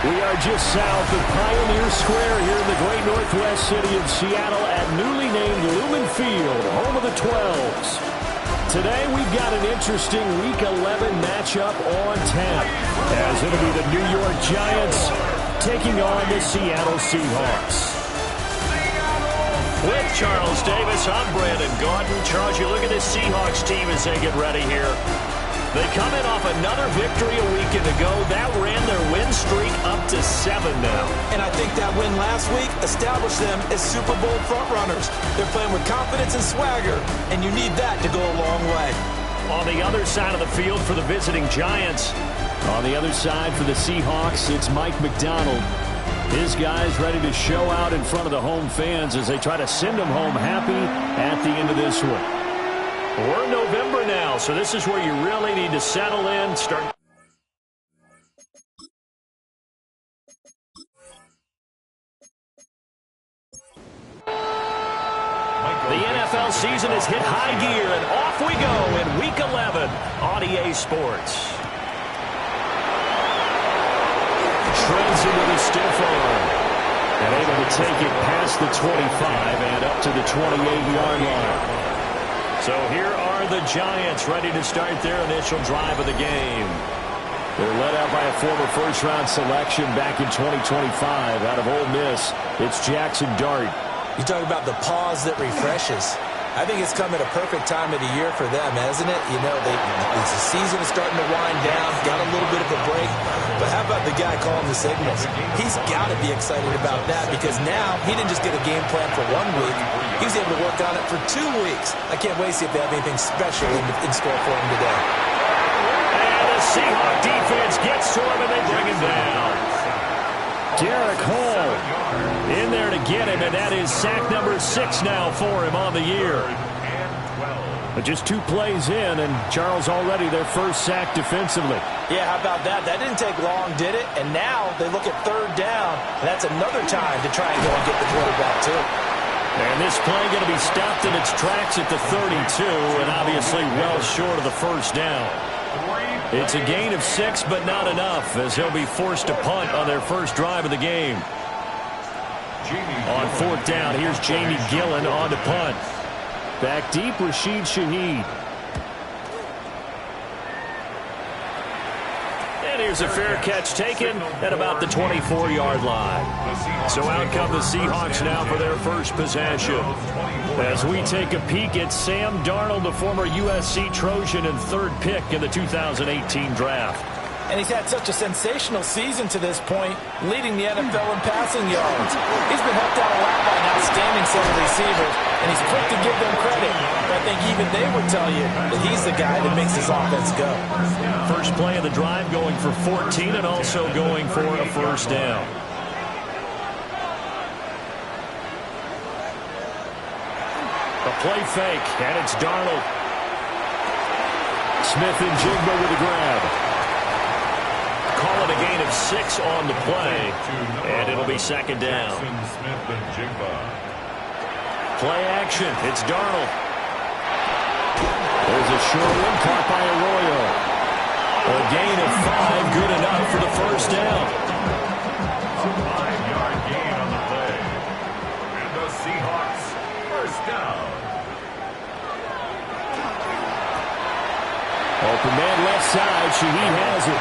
We are just south of Pioneer Square here in the great northwest city of Seattle at newly named Lumen Field, home of the 12s. Today we've got an interesting Week 11 matchup on tap, as it'll be the New York Giants taking on the Seattle Seahawks. With Charles Davis, I'm Brandon Gaudin. Charles, you look at this Seahawks team as they get ready here. They come in off another victory a weekend ago. That ran their win streak up to 7 now. And I think that win last week established them as Super Bowl frontrunners. They're playing with confidence and swagger, and you need that to go a long way. On the other side of the field for the visiting Giants. On the other side for the Seahawks, it's Mike McDonald. His guys ready to show out in front of the home fans as they try to send them home happy at the end of this one. We're in November now, so this is where you really need to settle in. The NFL season has hit high gear, and off we go in Week 11 on EA Sports. Trends into the stiff arm. And able to take it past the 25 and up to the 28-yard line. So here are the Giants ready to start their initial drive of the game. They're led out by a former first-round selection back in 2025 out of Ole Miss. It's Jackson Dart. You talk about the pause that refreshes. I think it's come at a perfect time of the year for them, hasn't it? You know, the season is starting to wind down, got a little bit of a break. But how about the guy calling the signals? He's got to be excited about that because now he didn't just get a game plan for 1 week. He was able to work on it for 2 weeks. I can't wait to see if they have anything special in store for him today. And the Seahawks defense gets to him and they bring him down. Derek Hall in there to get him, and that is sack number 6 now for him on the year. But just 2 plays in, and Charles already their first sack defensively. Yeah, how about that? That didn't take long, did it? And now they look at 3rd down, and that's another time to try and go and get the quarterback too. And this play going to be stopped in its tracks at the 32, and obviously well short of the first down. It's a gain of 6, but not enough, as he'll be forced to punt on their first drive of the game. On 4th down, here's Jamie Gillen on to punt. Back deep, Rashid Shaheed. And here's a fair catch taken at about the 24-yard line. So out come the Seahawks now for their first possession. As we take a peek at Sam Darnold, the former USC Trojan and 3rd pick in the 2018 draft. And he's had such a sensational season to this point, leading the NFL in passing yards. He's been helped out a lot by an outstanding set of receivers, and he's quick to give them credit. I think even they would tell you that he's the guy that makes this offense go. First play of the drive going for 14 and also going for a first down. A play fake, and it's Darnold. Smith and Jigba with a grab. Call it a gain of 6 on the play, and it'll be 2nd down. Play action. It's Darnold. There's a short one caught by Arroyo. A gain of 5, good enough for the first down. A 5-yard gain on the play. And the Seahawks first down. Open man left side. Shaheed has it.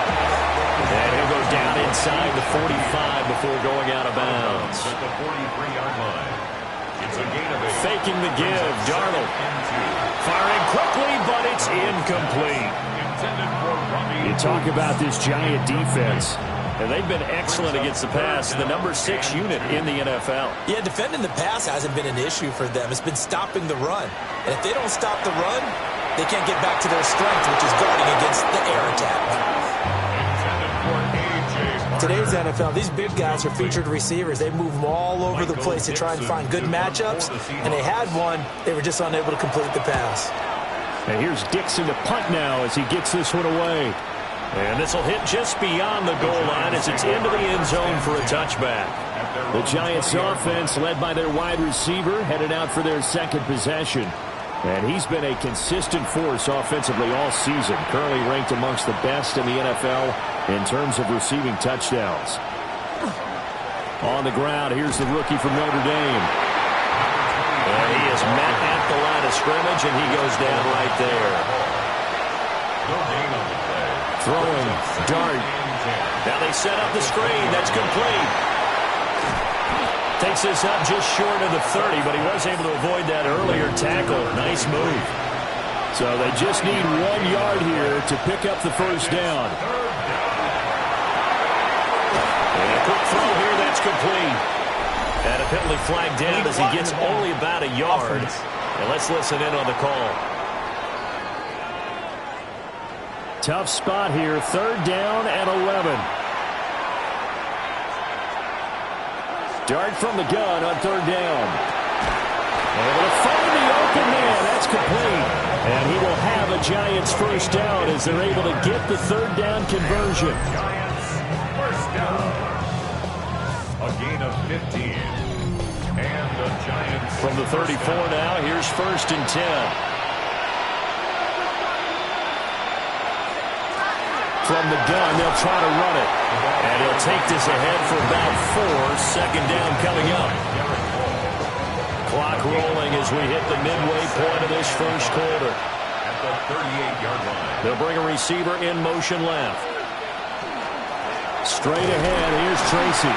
And he'll go down inside the 45 before going out of bounds. At the 43-yard line. It's a gain of 8. Faking the give. Darnold firing quickly, but it's incomplete. You talk about this Giant defense. And they've been excellent against the pass, the number 6 unit in the NFL. Yeah, defending the pass hasn't been an issue for them. It's been stopping the run. And if they don't stop the run, they can't get back to their strength, which is guarding against the air attack. Today's NFL, these big guys are featured receivers. They move them all over the place to try and find good matchups, and they had one. They were just unable to complete the pass. And here's Dixon to punt now as he gets this one away. And this will hit just beyond the goal line as it's into the end zone for a touchback. The Giants offense, led by their wide receiver, headed out for their 2nd possession. And he's been a consistent force offensively all season, currently ranked amongst the best in the NFL in terms of receiving touchdowns. On the ground, here's the rookie from Notre Dame. And he is met at the line of scrimmage, and he goes down right there. Throwing, dart. Now they set up the screen. That's complete. Takes this up just short of the 30, but he was able to avoid that earlier tackle. Nice move. So they just need 1 yard here to pick up the first down. And a quick throw here, that's complete. And a penalty flag down as he gets only about a yard. And let's listen in on the call. Tough spot here, 3rd down and 11. Dart from the gun on 3rd down. Able to find the open man. That's complete. And he will have a Giants first down as they're able to get the 3rd down conversion. Giants first down. A gain of 15. And the Giants from the 34 now, here's 1st and 10. From the gun, they'll try to run it. And he'll take this ahead for about 4. 2nd down coming up. Clock rolling as we hit the midway point of this first quarter. At the 38-yard line. They'll bring a receiver in motion left. Straight ahead, here's Tracy.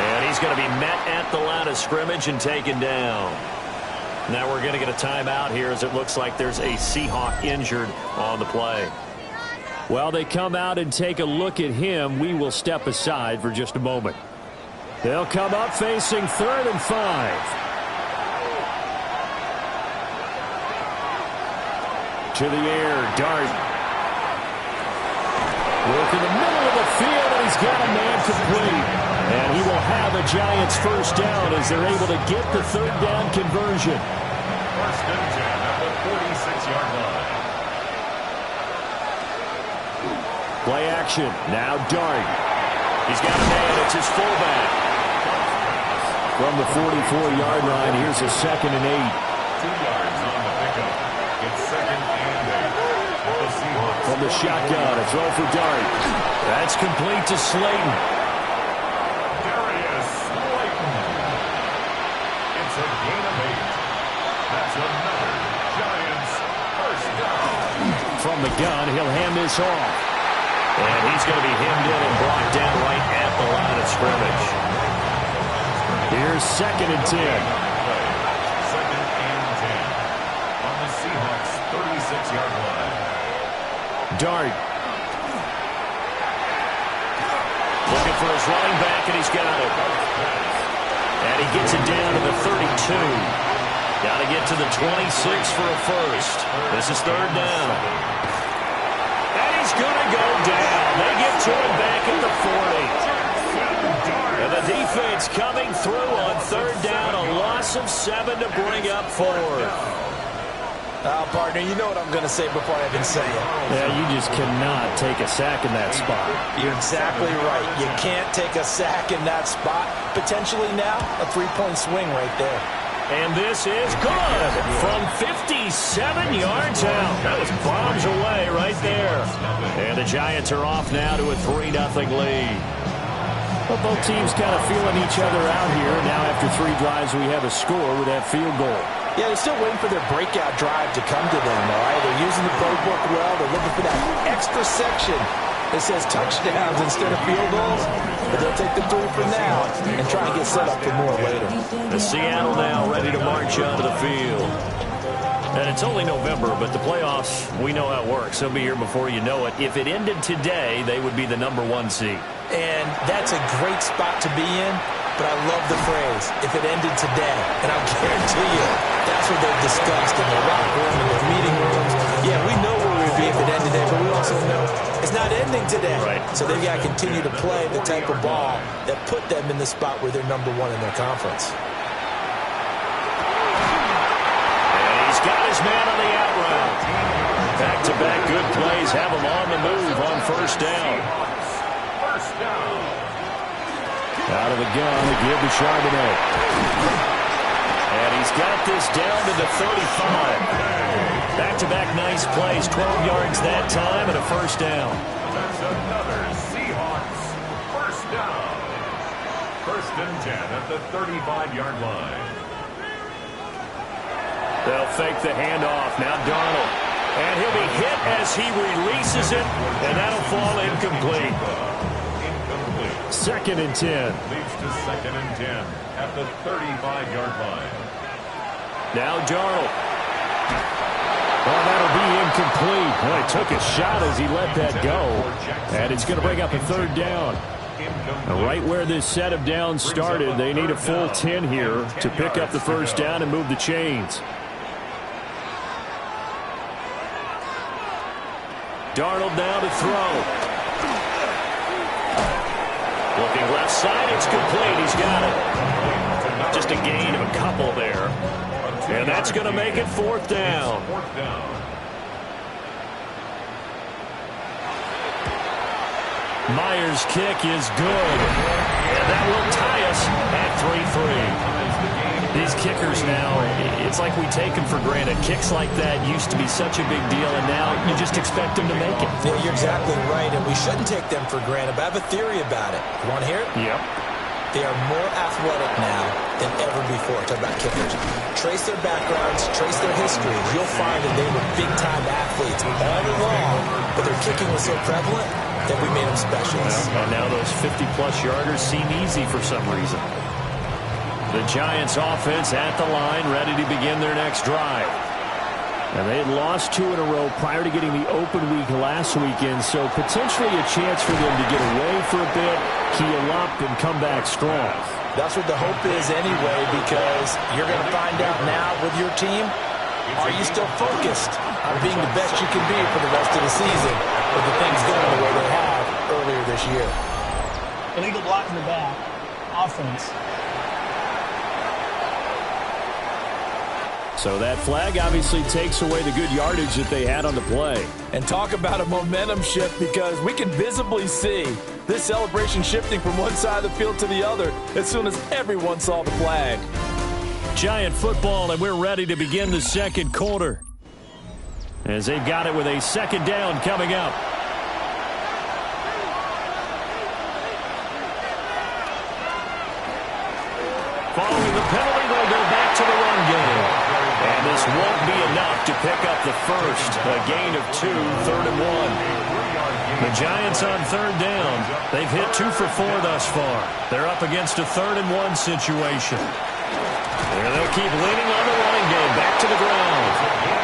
And he's going to be met at the line of scrimmage and taken down. Now we're going to get a timeout here as it looks like there's a Seahawk injured on the play. While they come out and take a look at him, we will step aside for just a moment. They'll come up facing 3rd and 5. To the air, Dart. Work in the middle of the field, and he's got a man complete. And he will have a Giants first down as they're able to get the 3rd down conversion. 1st and 10 at the 46-yard line. Play action. Now Dart. He's got a man. It's his fullback. From the 44-yard line, here's a 2nd and 8. 2 yards on the pickup. It's 2nd and 8. At the Seahawks. From the shotgun, a throw for Dart. That's complete to Slayton. Darius Slayton. It's a gain of 8. That's another Giants first down. From the gun, he'll hand this off. And he's going to be hemmed in and brought down right at the line of scrimmage. Here's 2nd and 10. 2nd and 10 on the Seahawks 36-yard line. Dart. Looking for his running back, and he's got it. And he gets it down to the 32. Got to get to the 26 for a first. This is 3rd down. He's going to go down. They get to him back at the 40. And the defense coming through on 3rd down. A loss of 7 to bring up 4th. Partner, you know what I'm going to say before I even say it. Yeah, you just cannot take a sack in that spot. You're exactly right. You can't take a sack in that spot. Potentially now, a 3-point swing right there. And this is good from 57 yards out. That was bombs away right there. And the Giants are off now to a 3-0 lead. Well, both teams kind of feeling each other out here. Now after 3 drives, we have a score with that field goal. Yeah, they're still waiting for their breakout drive to come to them, all right? They're using the playbook well. They're looking for that extra section that says touchdowns instead of field goals. But they'll take the 3 for now and try and get set up for more later. The Seattle now ready to march onto the field. And it's only November, but the playoffs, we know how it works. They'll be here before you know it. If it ended today, they would be the #1 seed. And that's a great spot to be in, but I love the phrase, if it ended today. And I'll guarantee you, that's what they've discussed in their locker room, in their meeting rooms. Yeah, we know where we'd be if it ended today, but we also know it's not ending today. Right. So they've got to continue to play the type of ball that put them in the spot where they're #1 in their conference. Got his man on the out route. Back-to-back good plays have him on the move on 1st down. Out of the gun, they give to Charbonnet. And he's got this down to the 35. Back-to-back nice plays, 12 yards that time and a 1st down. That's another Seahawks first down. First and 10 at the 35-yard line. They'll fake the handoff. Now Darnold. And he'll be hit as he releases it, and that'll fall incomplete. Second and 10. Leads to second and 10 at the 35-yard line. Now Darnold. Oh, that'll be incomplete. Boy, took a shot as he let that go. And it's going to bring up a third down. Right where this set of downs started, they need a full 10 here to pick up the first down and move the chains. Darnold now to throw. Looking left side, it's complete. He's got it. Just a gain of a couple there. And that's going to make it fourth down. Myers' kick is good. And that will tie us at 3-3. These kickers now, it's like we take them for granted. Kicks like that used to be such a big deal, and now you just expect them to make it. Yeah, you're exactly right, and we shouldn't take them for granted, but I have a theory about it. You want to hear it? Yep. They are more athletic now than ever before. Talk about kickers. Trace their backgrounds, trace their history. You'll find that they were big-time athletes all along, but their kicking was so prevalent that we made them specialists. Well, and now those 50-plus yarders seem easy for some reason. The Giants offense at the line, ready to begin their next drive. And they had lost 2 in a row prior to getting the open week last weekend, so potentially a chance for them to get away for a bit, keel up, and come back strong. That's what the hope is anyway, because you're going to find out now with your team, are you still focused on being the best you can be for the rest of the season with the things going the way they have earlier this year? Illegal block in the back. Offense. So that flag obviously takes away the good yardage that they had on the play. And talk about a momentum shift, because we can visibly see this celebration shifting from one side of the field to the other as soon as everyone saw the flag. Giant football, and we're ready to begin the second quarter. As they've got it with a second down coming up. Following the penalty, they'll go back to the run game. And this won't be enough to pick up the first. A gain of 2, 3rd and 1. The Giants on third down. They've hit 2 for 4 thus far. They're up against a 3rd and 1 situation. And they'll keep leaning on the running game. Back to the ground.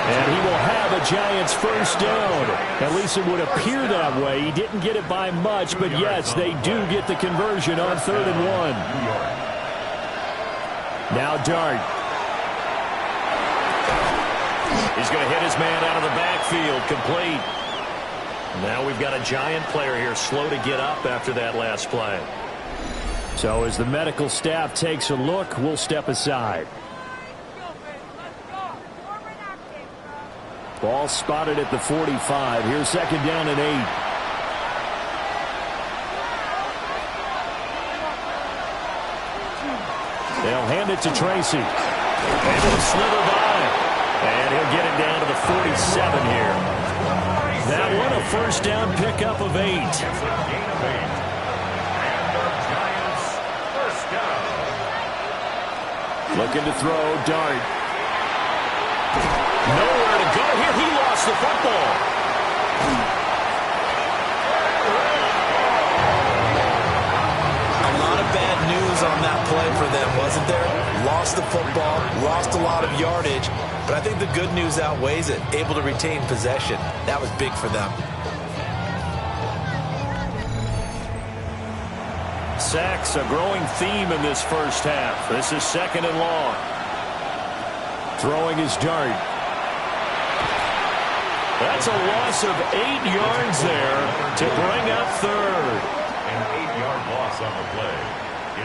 And he will have a Giants first down. At least it would appear that way. He didn't get it by much, but yes, they do get the conversion on 3rd and 1. Now Dart. He's going to hit his man out of the backfield. Complete. Now we've got a Giant player here slow to get up after that last play. So as the medical staff takes a look, we'll step aside. Ball spotted at the 45. Here's second down and 8. They'll hand it to Tracy. Able to slither by. And he'll get it down to the 47 here. That one a first down pickup of 8. And the Giants first down. Looking to throw, Dart. Nowhere to go here. He lost the football. A lot of bad news on that play for them, wasn't there? Lost the football, lost a lot of yardage, but I think the good news outweighs it. Able to retain possession. That was big for them. Sacks, a growing theme in this first half. This is second and long. Throwing his Dart. That's a loss of 8 yards there to bring up third. An 8-yard loss on the play.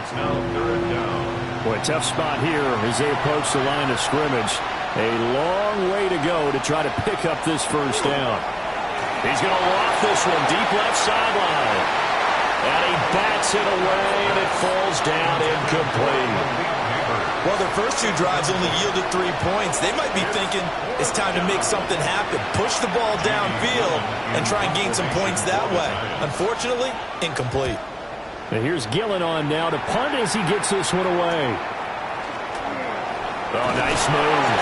It's now 3rd down. Boy, tough spot here as they approach the line of scrimmage. A long way to go to try to pick up this first down. He's going to loft this one deep left sideline. And he bats it away, and it falls down incomplete. Well, their first 2 drives only yielded 3 points. They might be thinking it's time to make something happen. Push the ball downfield and try and gain some points that way. Unfortunately, incomplete. And here's Gillen on now to punt as he gets this one away. Oh, nice move.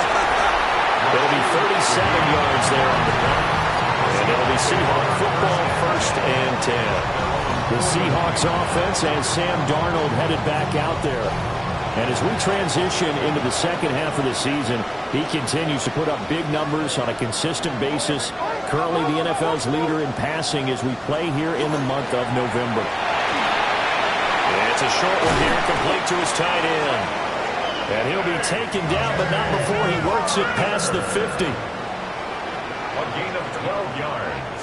It'll be 37 yards there on the punt. And it'll be Seahawk football, 1st and 10. The Seahawks offense and Sam Darnold headed back out there. And as we transition into the second half of the season, he continues to put up big numbers on a consistent basis. Currently the NFL's leader in passing as we play here in the month of November. It's a short one here, complete to his tight end. And he'll be taken down, but not before he works it past the 50. A gain of 12 yards.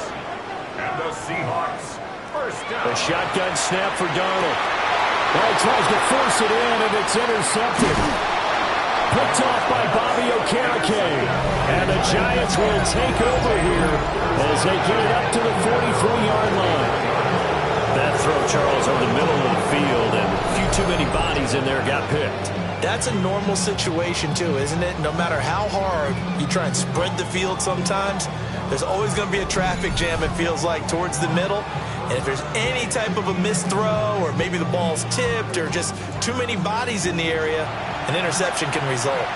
And the Seahawks, 1st down. A shotgun snap for Darnold. Well, he tries to force it in, and it's intercepted. Picked off by Bobby Okereke. And the Giants will take over here as they get it up to the 43-yard line. That throw, Charles, over the middle of the field, and a few too many bodies in there got picked. That's a normal situation, too, isn't it? No matter how hard you try and spread the field sometimes, there's always going to be a traffic jam, it feels like, towards the middle. And if there's any type of a missed throw, or maybe the ball's tipped, or just too many bodies in the area, an interception can result.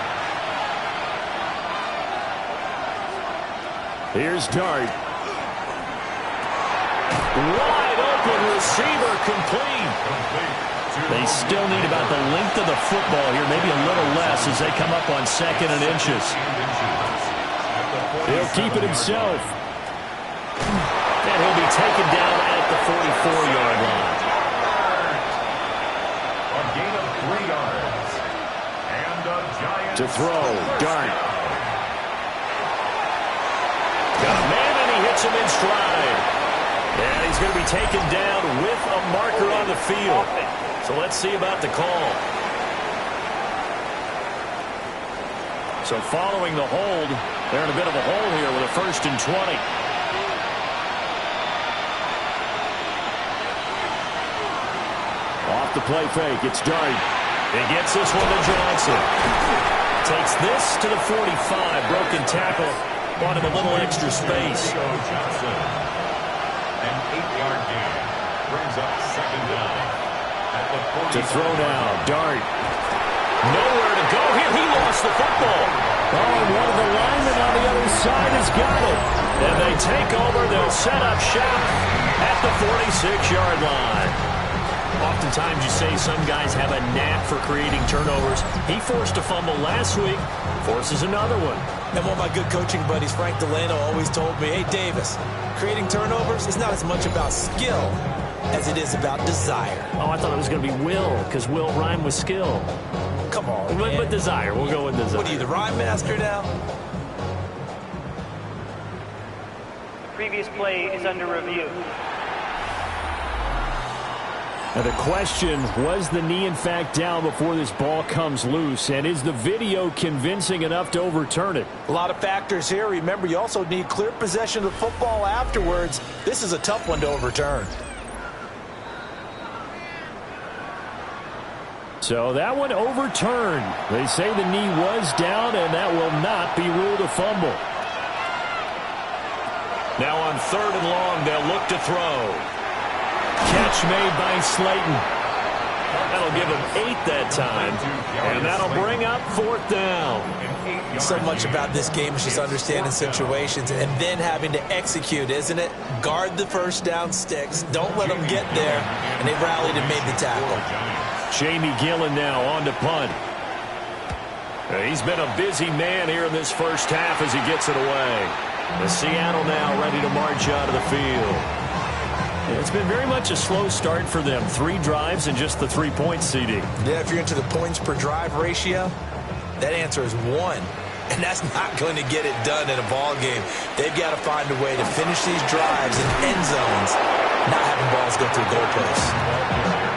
Here's Dart. Wide open receiver, complete. They still need about the length of the football here, maybe a little less as they come up on 2nd and inches. He'll keep it himself. And he'll be taken down at the 44-yard line. A gain of 3 yards. And the Giants To throw, Dart. Got a man, and he hits him in stride. And he's going to be taken down with a marker on the field. So let's see about the call. So following the hold, they're in a bit of a hole here with a 1st and 20. Off the play fake, it's Dart. He gets this one to Johnson. Takes this to the 45. Broken tackle. Bought him a little extra space. Johnson. An 8-yard gain brings up 2nd down. To throw now, Dart. Nowhere to go here. He lost the football. Oh, and one of the linemen on the other side has got it. And they take over. They'll set up shop at the 46-yard line. Oftentimes you say some guys have a knack for creating turnovers. He forced a fumble last week, forces another one. And one of my good coaching buddies, Frank Delano, always told me, hey, Davis, creating turnovers is not as much about skill as it is about desire. Oh, I thought it was going to be will, because will rhyme with skill. Come on, man. With desire. We'll go with desire. What are you, the rhyme master now? The previous play is under review. Now the question, was the knee in fact down before this ball comes loose? And is the video convincing enough to overturn it? A lot of factors here. Remember, you also need clear possession of the football afterwards. This is a tough one to overturn. So that one overturned. They say the knee was down, and that will not be ruled a fumble. Now on 3rd and long, they'll look to throw. Catch made by Slayton. That'll give him 8 that time, and that'll bring up 4th down. So much about this game is just understanding situations and then having to execute, isn't it? Guard the 1st down sticks. Don't let them get there. And they rallied and made the tackle. Jamie Gillen now on to punt. He's been a busy man here in this first half as he gets it away. The Seattle now ready to march out of the field. It's been very much a slow start for them. 3 drives and just the 3-point seeding. Yeah, if you're into the points per drive ratio, that answer is 1. And that's not going to get it done in a ball game. They've got to find a way to finish these drives in end zones, not having balls go through goalposts.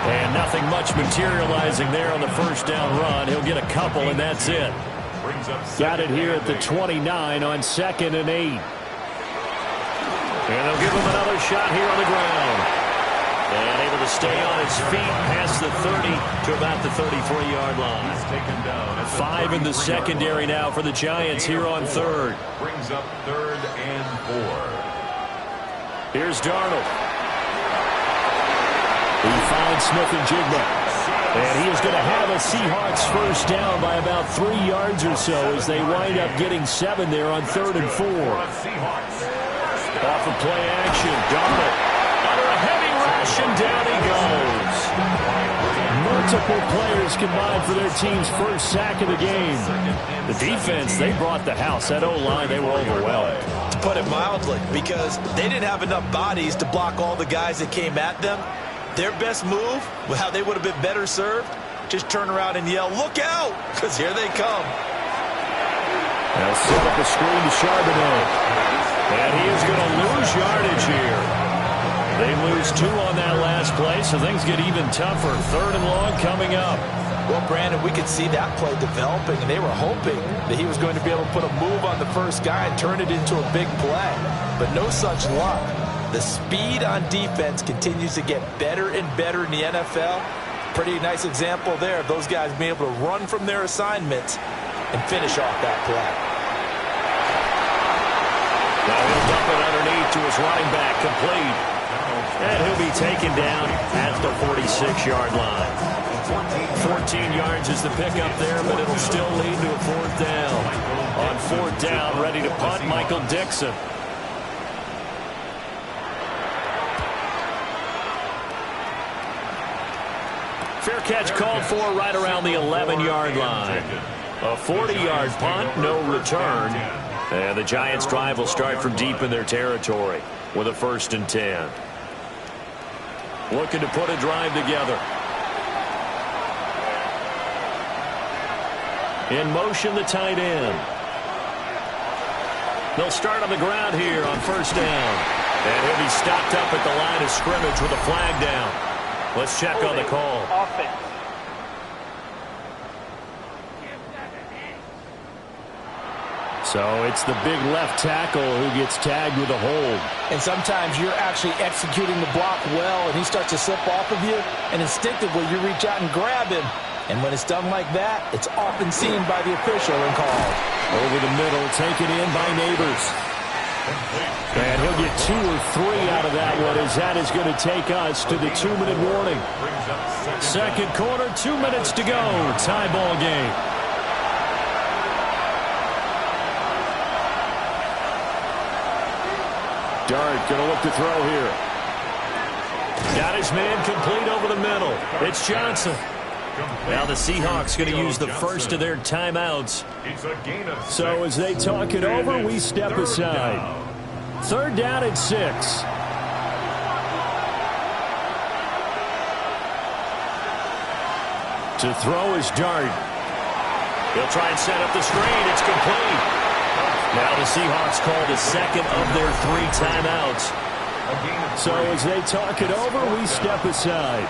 And nothing much materializing there on the 1st down run. He'll get a couple, and that's it. Got it here at the 29 on 2nd and 8. And they'll give him another shot here on the ground. And able to stay on his feet past the 30 to about the 33-yard line. 5 in the secondary now for the Giants here on 3rd. Brings up 3rd and 4. Here's Darnold. He finds Smith-Njigba. And he is going to have a Seahawks first down by about 3 yards or so as they wind up getting 7 there on 3rd and 4. Off of play action, Darnold under a heavy rush, and down he goes. Multiple players combined for their team's first sack of the game. The defense, they brought the house. That O-line, they were overwhelmed. To put it mildly, because they didn't have enough bodies to block all the guys that came at them. Their best move, how they would have been better served, just turn around and yell, "Look out!" because here they come. They'll set up a screen to Charbonnet. And he is going to lose yardage here. They lose 2 on that last play, so things get even tougher. 3rd and long coming up. Well, Brandon, we could see that play developing, and they were hoping that he was going to be able to put a move on the first guy and turn it into a big play. But no such luck. The speed on defense continues to get better and better in the NFL. Pretty nice example there of those guys being able to run from their assignments and finish off that play. Now he'll dump it underneath to his running back, complete. And he'll be taken down at the 46-yard line. 14 yards is the pickup there, but it'll still lead to a 4th down. On 4th down, ready to punt, Michael Dixon. Fair catch called for right around the 11-yard line. A 40-yard punt, no return. And the Giants' drive will start from deep in their territory with a 1st and 10. Looking to put a drive together. In motion, the tight end. They'll start on the ground here on 1st down. And he'll be stopped up at the line of scrimmage with a flag down. Let's check on the call. Offense. So it's the big left tackle who gets tagged with a hold. And sometimes you're actually executing the block well, and he starts to slip off of you, and instinctively you reach out and grab him. And when it's done like that, it's often seen by the official and called. Over the middle, taken in by Neighbors. And he'll get 2 or 3 out of that one, as that is going to take us to the 2-minute warning. 2nd quarter, 2 minutes to go. Tie ball game. Dart going to look to throw here. Got his man complete over the middle. It's Johnson. Now the Seahawks going to use the first of their timeouts. So as they talk it over, we step aside. 3rd down and 6. To throw is Dart. He'll try and set up the screen. It's complete. Now the Seahawks call the 2nd of their 3 timeouts. So as they talk it over, we step aside.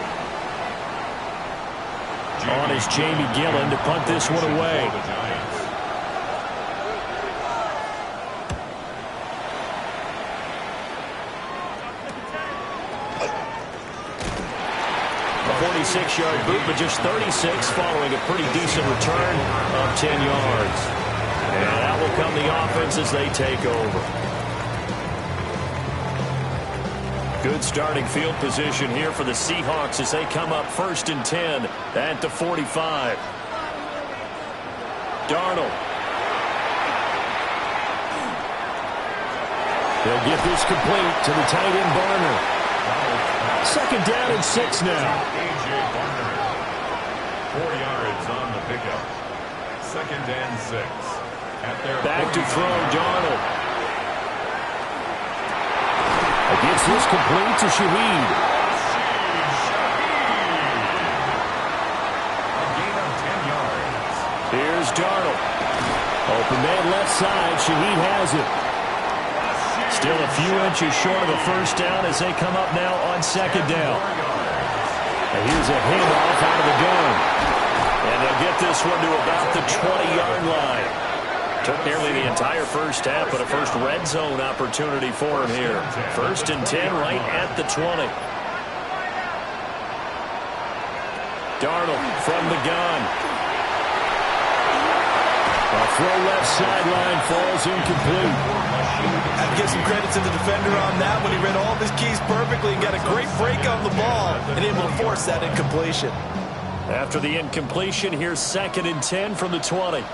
On is Jamie Gillen to punt this one away. A 46-yard boot, but just 36 following a pretty decent return of 10 yards. And that will come the offense as they take over. Good starting field position here for the Seahawks as they come up 1st and 10 at the 45. Darnold. They'll get this complete to the tight end Barner. 2nd down and 6 now. A.J. Barner. 4 yards on the pickup. 2nd and 6. At their back to throw, Darnold. Gets this complete to Shaheed. A gain of 10 yards. Here's Darnold. Open man left side. Shaheed has it. Still a few inches short of a 1st down as they come up now on 2nd down. And here's a handoff out of the gun. And they'll get this one to about the 20-yard line. Took nearly the entire 1st half, but a first red zone opportunity for him here. 1st and 10 right at the 20. Darnold from the gun. A throw left sideline falls incomplete. At give some credit to the defender on that one. He read all of his keys perfectly and got a great break on the ball and able to force that incompletion. After the incompletion, here's 2nd and 10 from the 20.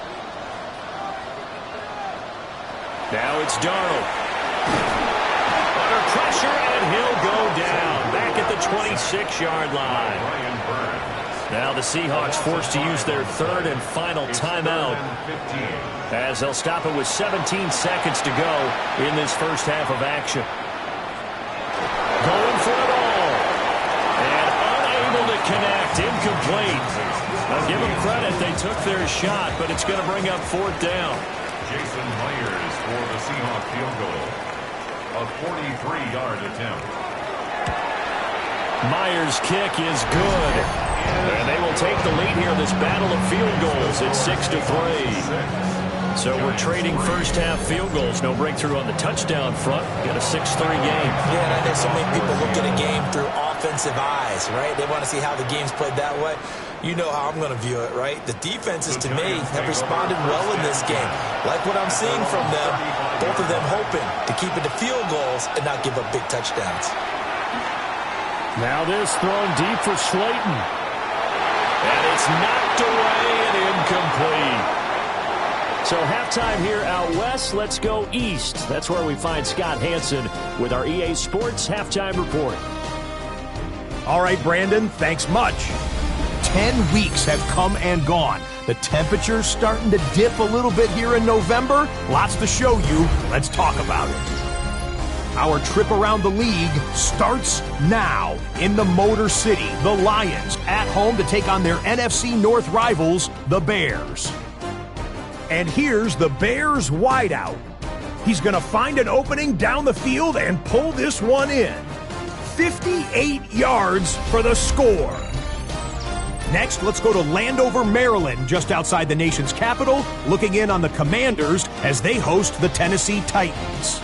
Now it's Darnold. Under pressure, and he'll go down. Back at the 26-yard line. Now the Seahawks forced to use their 3rd and final timeout, as they'll stop it with 17 seconds to go in this first half of action. Going for it all. And unable to connect. Incomplete. I'll give them credit. They took their shot, but it's going to bring up 4th down. Jason Myers for the Seahawks field goal. A 43-yard attempt. Myers' kick is good. And they will take the lead here in this battle of field goals. It's 6-3. So we're trading first half field goals. No breakthrough on the touchdown front. Got a 6-3 game. Yeah, and I know so many people look at a game through offensive eyes, right? They want to see how the game's played that way. You know how I'm going to view it, right? The defenses, to me, have responded well in this game. Like what I'm seeing from them, both of them hoping to keep it to field goals and not give up big touchdowns. Now this thrown deep for Slayton. And it's knocked away and incomplete. So halftime here out west. Let's go east. That's where we find Scott Hansen with our EA Sports Halftime Report. All right, Brandon, thanks much. 10 weeks have come and gone. The temperature's starting to dip a little bit here in November. Lots to show you. Let's talk about it. Our trip around the league starts now in the Motor City. The Lions at home to take on their NFC North rivals, the Bears. And here's the Bears wideout. He's going to find an opening down the field and pull this one in. 58 yards for the score. Next, let's go to Landover, Maryland, just outside the nation's capital, looking in on the Commanders as they host the Tennessee Titans.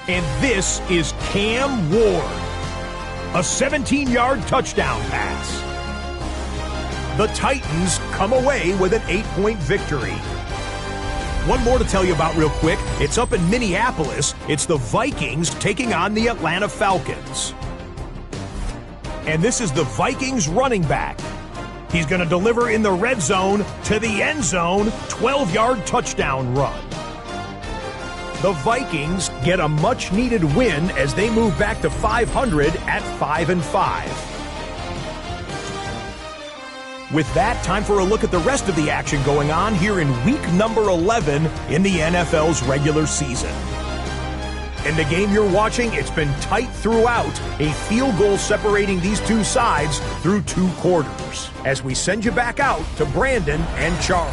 And this is Cam Ward. A 17-yard touchdown pass. The Titans come away with an 8-point victory. One more to tell you about real quick. It's up in Minneapolis. It's the Vikings taking on the Atlanta Falcons. And this is the Vikings running back. He's going to deliver in the red zone to the end zone, 12-yard touchdown run. The Vikings get a much-needed win as they move back to 500 at 5-5. With that, time for a look at the rest of the action going on here in week number 11 in the NFL's regular season. In the game you're watching, it's been tight throughout, a field goal separating these two sides through 2 quarters. As we send you back out to Brandon and Charles.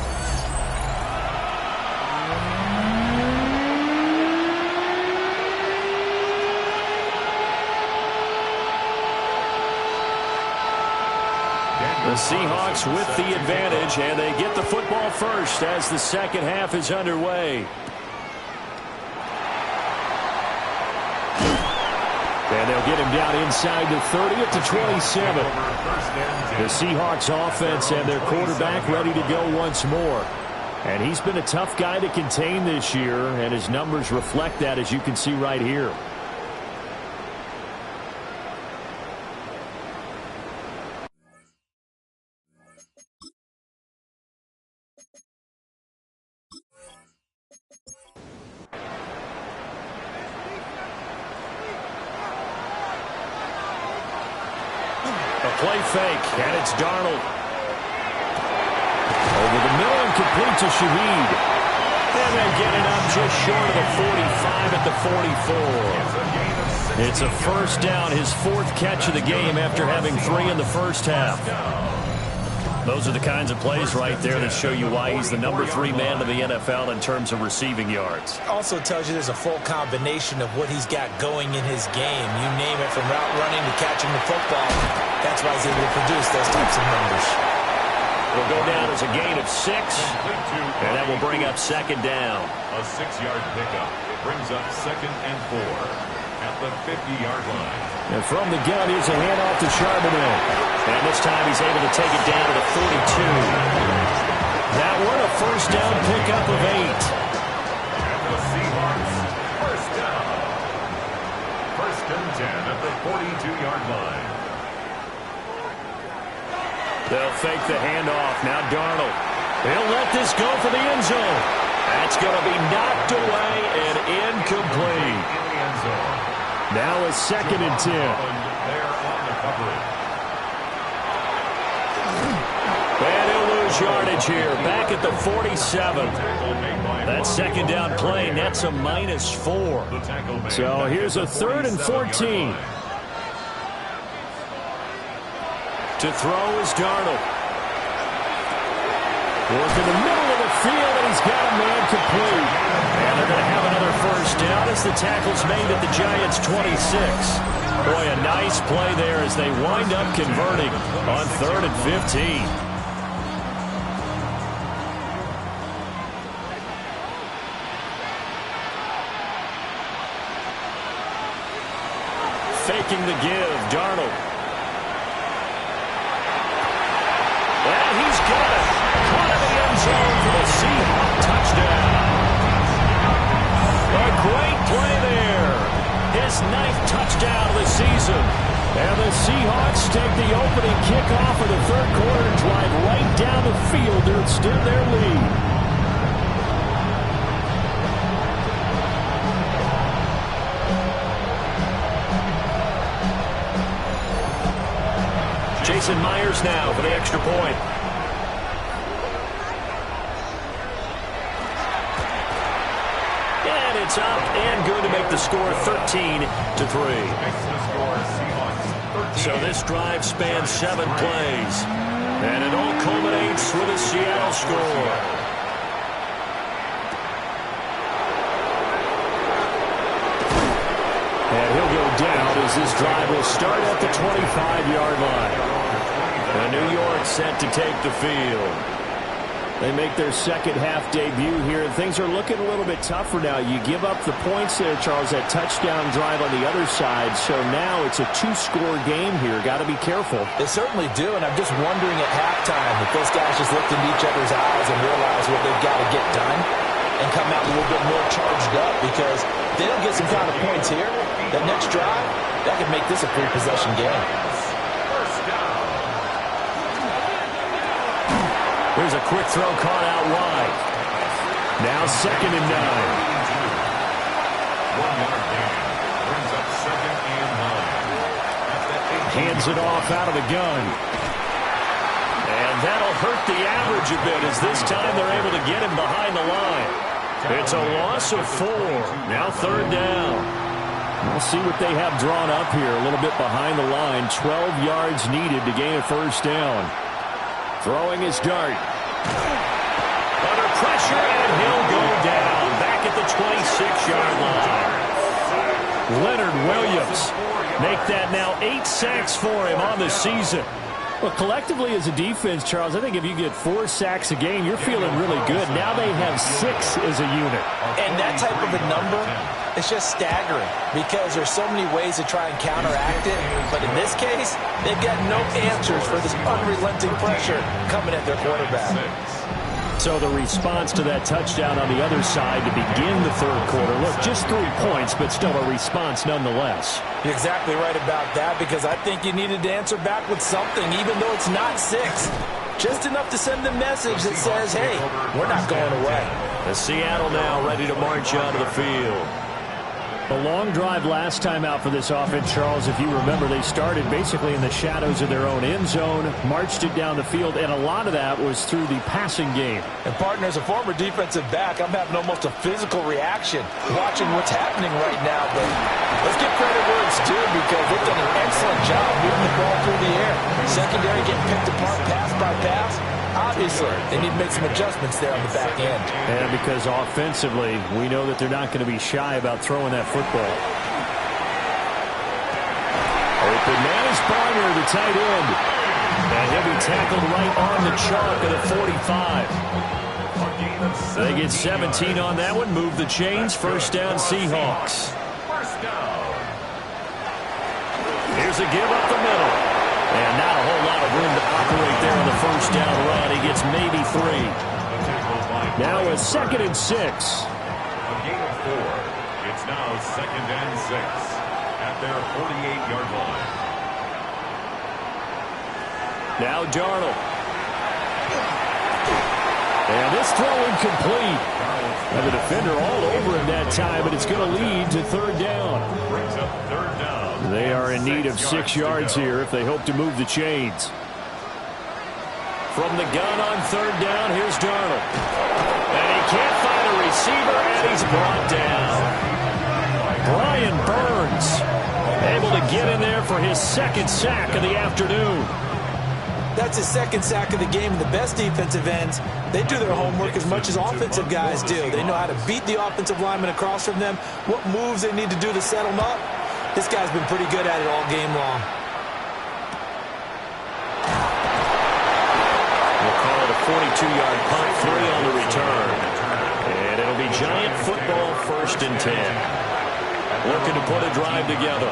The Seahawks with the advantage, and they get the football first as the second half is underway. And they'll get him down inside the 30 at the 27. The Seahawks offense and their quarterback ready to go once more. And he's been a tough guy to contain this year, and his numbers reflect that, as you can see right here. Play fake, and it's Darnold. Over the middle and complete to Shaheed. And they're getting up just short of the 45 at the 44. It's a first down, his 4th catch of the game after having 3 in the first half. Those are the kinds of plays right there that show you why he's the number 3 man in the NFL in terms of receiving yards. Also tells you there's a full combination of what he's got going in his game. You name it, from route running to catching the football. That's why he's able to produce those types of numbers. Will go down as a gain of 6, and that will bring up second down. A 6-yard pickup brings up 2nd and 4 at the 50-yard line. And from the gun, here's a handoff to Charbonnet. And this time he's able to take it down to the 42. That one a first down pickup of 8. And the Seahawks at the 42-yard line. They'll fake the handoff. Now Darnold. He'll let this go for the end zone. That's going to be knocked away and incomplete. Now a 2nd and 10. There on the coverage. And he'll lose yardage here. Back at the 47. That 2nd down play nets a -4. So here's a 3rd and 14. To throw is Darnold. Work in the middle of the field, and he's got a man complete. And they're going to have another 1st down as the tackle's made at the Giants' 26. Boy, a nice play there as they wind up converting on 3rd and 15. Faking the give, Darnold. And he's got it. Caught in the end zone for the Seahawks touchdown. A great play there. His 9th touchdown of the season. And the Seahawks take the opening kickoff of the 3rd quarter and drive right down the field to extend their lead. Jason Myers now for the extra point. And it's up and good to make the score 13-3. So this drive spans 7 plays. And it all culminates with a Seattle score. And he'll go down as this drive will start at the 25-yard line. And New York set to take the field. They make their 2nd half debut here, and things are looking a little bit tougher now. You give up the points there, Charles, that touchdown drive on the other side. So now it's a 2-score game here. Got to be careful. They certainly do, and I'm just wondering at halftime if those guys just looked into each other's eyes and realize what they've got to get done and come out a little bit more charged up, because if they don't get some kind of points here, that next drive, that could make this a 3-possession game. Here's a quick throw caught out wide. Now 2nd and 9. 1-yard gain. Brings up 2nd and 9. Hands it off out of the gun. And that'll hurt the average a bit as this time they're able to get him behind the line. It's a loss of 4. Now 3rd down. We'll see what they have drawn up here. A little bit behind the line. 12 yards needed to gain a 1st down. Throwing his dart. Under pressure, and he'll go down. Back at the 26-yard line. Leonard Williams. Make that now 8 sacks for him on the season. Well, collectively as a defense, Charles, I think if you get 4 sacks a game, you're feeling really good. Now they have 6 as a unit. And that type of a number, it's just staggering because there's so many ways to try and counteract it. But in this case, they've got no answers for this unrelenting pressure coming at their quarterback. So the response to that touchdown on the other side to begin the 3rd quarter. Look, just 3 points, but still a response nonetheless. You're exactly right about that, because I think you needed to answer back with something, even though it's not 6. Just enough to send a message that says, hey, we're not going away. The Seattle now ready to march onto the field. A long drive last time out for this offense, Charles. If you remember, they started basically in the shadows of their own end zone, marched it down the field, and a lot of that was through the passing game. And, partner, as a former defensive back, I'm having almost a physical reaction watching what's happening right now. But let's give credit where it's due, because they've done an excellent job moving the ball through the air. Secondary getting picked apart pass by pass. Obviously, they need to make some adjustments there on the back end. And because offensively, we know that they're not going to be shy about throwing that football. Open man is Barner, the tight end. And he'll be tackled right on the chalk of the 45. They get 17 on that one. Move the chains. 1st down, Seahawks. Here's a give up the middle. And not a whole lot of room to operate there on the 1st down run. He gets maybe 3. Now a 2nd and 6. A gain of 4. It's now 2nd and 6. at their 48-yard line. Now Darnold. And this throw incomplete. And the defender all over him that time, but it's going to lead to third down. Brings up third down. They are in need of 6 yards here if they hope to move the chains. From the gun on third down, here's Darnold. And he can't find a receiver, and he's brought down. Brian Burns able to get in there for his second sack of the afternoon. That's his second sack of the game. The best defensive ends, they do their homework as much as offensive guys do. They know how to beat the offensive lineman across from them, what moves they need to do to set them up. This guy's been pretty good at it all game long. We'll call it a 42-yard punt, 3 on the return. And it'll be Giant football, 1st and 10. Looking to put a drive together.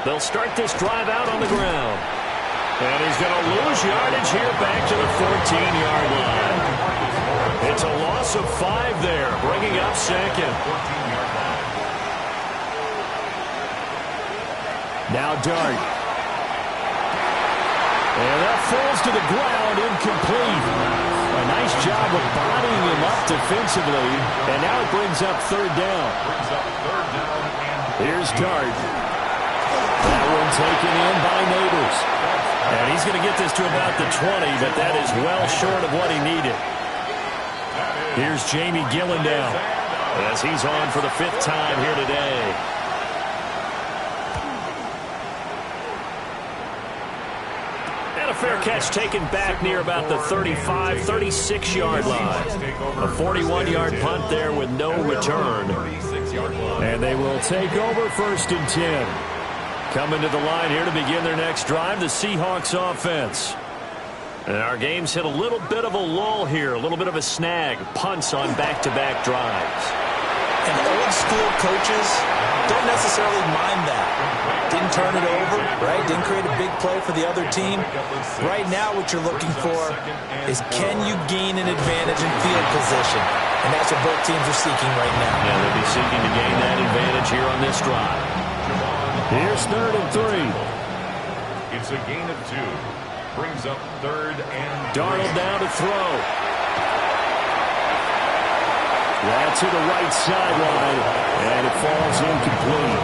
They'll start this drive out on the ground. And he's going to lose yardage here back to the 14-yard line. It's a loss of 5 there, bringing up second. Now Dart. And that falls to the ground, incomplete. A nice job of bodying him up defensively. And now it brings up third down. Here's Dart. That one taken in by Neighbors. And he's going to get this to about the 20, but that is well short of what he needed. Here's Jamie Gillendown as he's on for the 5th time here today. And a fair catch taken back near about the 35, 36-yard line. A 41-yard punt there with no return. And they will take over 1st and 10. Coming to the line here to begin their next drive, the Seahawks offense. And our game's hit a little bit of a lull here, a little bit of a snag. Punts on back-to-back drives. And old-school coaches don't necessarily mind that. Didn't turn it over, right? Didn't create a big play for the other team. Right now what you're looking for is can you gain an advantage in field position? And that's what both teams are seeking right now. Yeah, they'll be seeking to gain that advantage here on this drive. Here's 3rd and 3. It's a gain of 2. Brings up 3rd and 3. Darnold down to throw. That's to the right sideline, and it falls incomplete.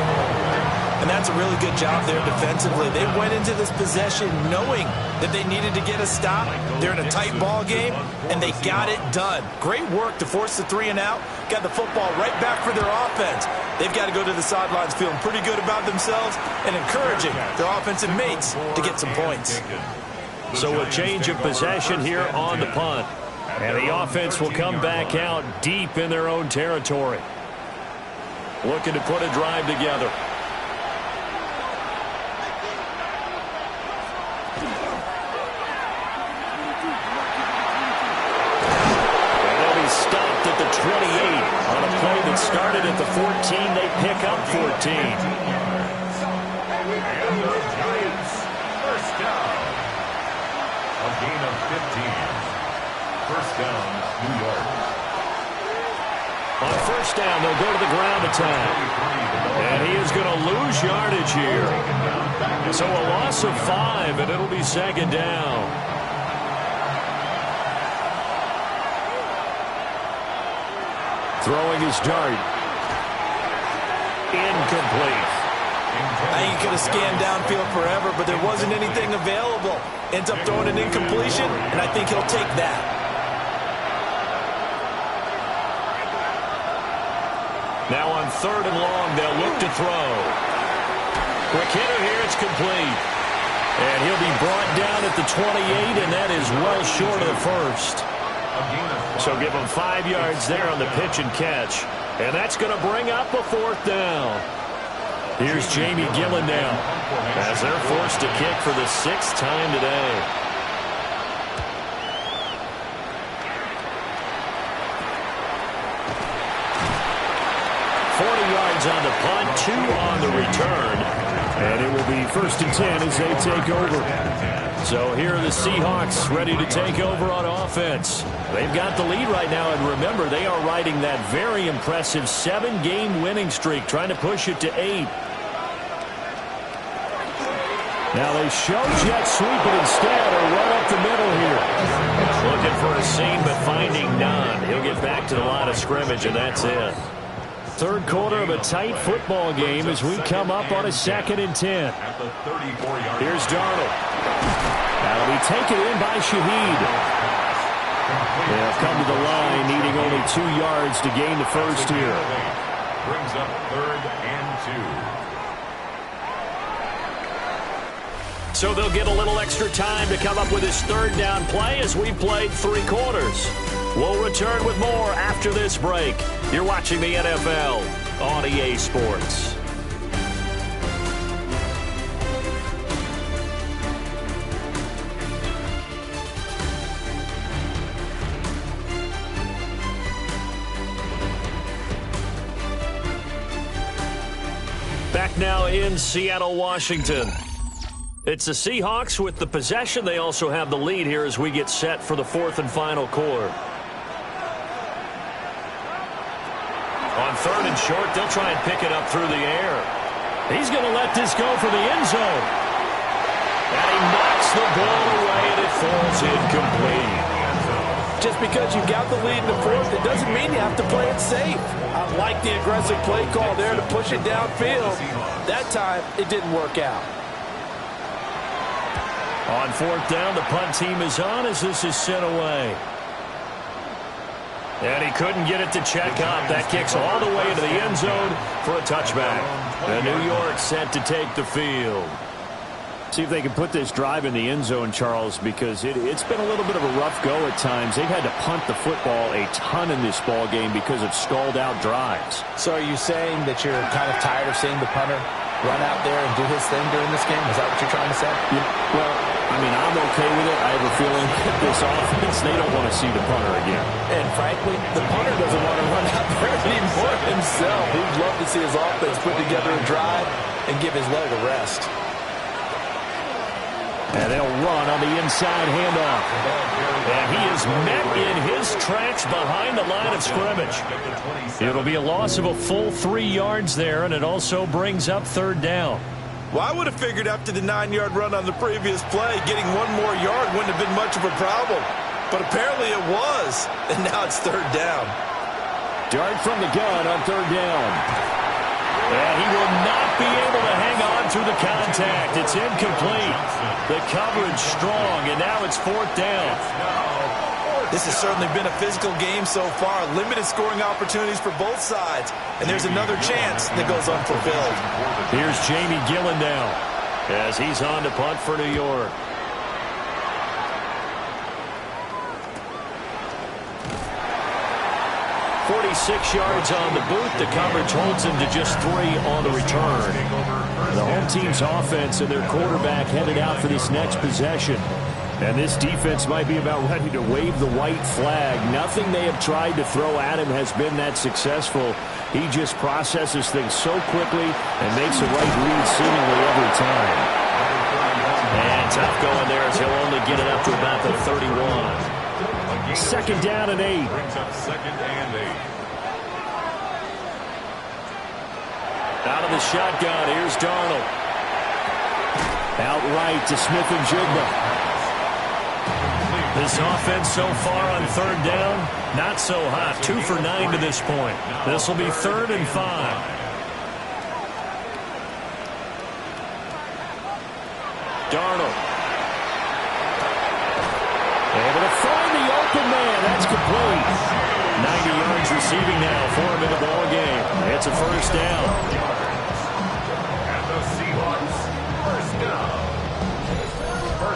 And that's a really good job there defensively. They went into this possession knowing that they needed to get a stop. They're in a tight ball game, and they got it done. Great work to force the 3 and out. Got the football right back for their offense. They've got to go to the sidelines feeling pretty good about themselves and encouraging their offensive mates to get some points. So a change of possession here on the punt. And the offense will come back out deep in their own territory. Looking to put a drive together. Stopped at the 28 on a play that started at the 14. They pick up 14. And the Giants, 1st down. A gain of 15. 1st down, New York. On 1st down, they'll go to the ground attack. And he is going to lose yardage here. So a loss of 5, and it'll be 2nd down. Throwing his dart. Incomplete. He could have scanned downfield forever, but there wasn't anything available. Ends up throwing an incompletion, and I think he'll take that. Now on 3rd and long, they'll look to throw. Quick hitter here, it's complete. And he'll be brought down at the 28, and that is well short of the 1st. So give them 5 yards there on the pitch and catch. And that's going to bring up a 4th down. Here's Jamie Gillendown as they're forced to kick for the 6th time today. Yards on the punt, 2 on the return. And it will be 1st and 10 as they take over. So here are the Seahawks ready to take over on offense. They've got the lead right now, and remember, they are riding that very impressive 7-game winning streak, trying to push it to 8. Now they show jet sweep it instead, or run up the middle here. Looking for a seam, but finding none. He'll get back to the line of scrimmage, and that's it. Third quarter of a tight football game as we come up on a 2nd and 10. Here's Darnold. That'll be taken in by Shaheed. They'll come to the line, needing only 2 yards to gain the first here. Brings up 3rd and 2. So they'll get a little extra time to come up with his 3rd down play as we played 3 quarters. We'll return with more after this break. You're watching the NFL on EA Sports. Back now in Seattle, Washington. It's the Seahawks with the possession. They also have the lead here as we get set for the 4th and final quarter. On 3rd and short, they'll try and pick it up through the air. He's going to let this go for the end zone. And he knocks the ball away, and it falls incomplete. Just because you got the lead in the 4th, it doesn't mean you have to play it safe. I like the aggressive play call there to push it downfield. That time, it didn't work out. On 4th down, the punt team is on as this is sent away. And he couldn't get it to check up. That kicks all the way into the end zone for a touchback. And New York set to take the field. See if they can put this drive in the end zone, Charles, because it's been a little bit of a rough go at times. They've had to punt the football a ton in this ball game because of stalled out drives. So are you saying that you're kind of tired of seeing the punter run out there and do his thing during this game? Is that what you're trying to say? Yeah, well, I mean, I'm okay with it. I have a feeling that this offense, they don't want to see the punter again. And frankly, the punter doesn't want to run out there anymore himself. He'd love to see his offense put together a drive and give his leg a rest. And they'll run on the inside handoff. And he is met in his tracks behind the line of scrimmage. It'll be a loss of a full 3 yards there, and it also brings up 3rd down. Well, I would have figured after the 9-yard run on the previous play, getting 1 more yard wouldn't have been much of a problem. But apparently it was, and now it's 3rd down. Dart from the gun on 3rd down. And he will not be able to hang on through the contact. It's incomplete. The coverage strong, and now it's 4th down. This has certainly been a physical game so far. Limited scoring opportunities for both sides. And there's another chance that goes unfulfilled. Here's Jamie Gillen now as he's on to punt for New York. .46 yards on the boot. The coverage holds him to just 3 on the return. The home team's offense and their quarterback headed out for this next possession. And this defense might be about ready to wave the white flag. Nothing they have tried to throw at him has been that successful. He just processes things so quickly and makes the right read seemingly every time. And tough going there as he'll only get it up to about the 31. 2nd down and 8. Brings up 2nd and 8. Out of the shotgun, here's Darnold. Outright to Smith-Njigba. This offense so far on 3rd down, not so hot. 2 for 9 to this point. This will be 3rd and 5. Darnold. Able to find the open man. That's complete. 90 yards receiving now for him in the ball game. It's a 1st down. And the Seahawks, 1st down.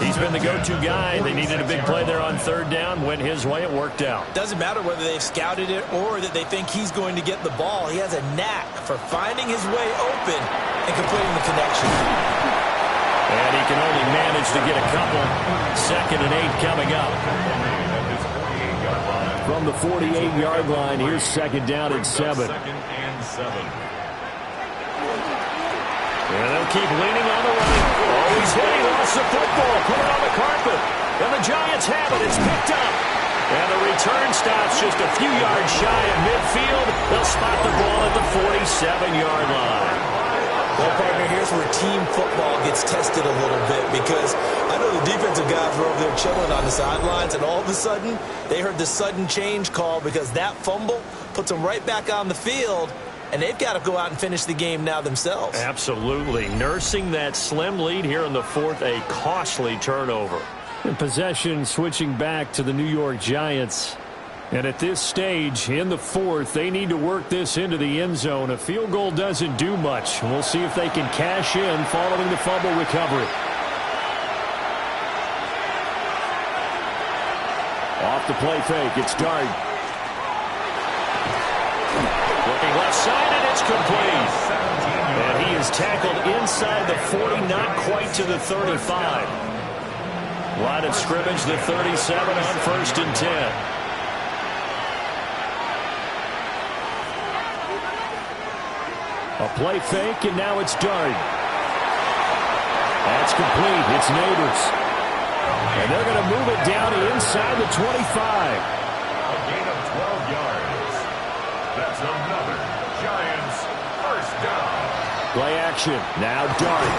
He's been the go-to guy. They needed a big play there on 3rd down. Went his way. It worked out. Doesn't matter whether they've scouted it or that they think he's going to get the ball. He has a knack for finding his way open and completing the connection. And he can only manage to get a couple. 2nd and 8 coming up. From the 48-yard line, here's 2nd down and 7. 2nd and 7. And they'll keep leaning on the right. Oh, he's hit. He lost the football. Put it on the carpet. And the Giants have it. It's picked up. And the return stops just a few yards shy of midfield. They'll spot the ball at the 47-yard line. Well, partner, here's where team football gets tested a little bit because I know the defensive guys were over there chilling on the sidelines, and all of a sudden, they heard the sudden change call because that fumble puts them right back on the field, and they've got to go out and finish the game now themselves. Absolutely. Nursing that slim lead here in the fourth, a costly turnover. In possession switching back to the New York Giants. And at this stage, in the fourth, they need to work this into the end zone. A field goal doesn't do much. We'll see if they can cash in following the fumble recovery. Off the play fake, it's Dart. Looking left side, and it's complete. And he is tackled inside the 40, not quite to the 35. Line of scrimmage, the 37 on 1st and 10. A play fake, and now it's Dart. That's complete. It's Neighbors. And they're going to move it down inside the 25. A gain of 12 yards. That's another Giants first down. Play action. Now Dart.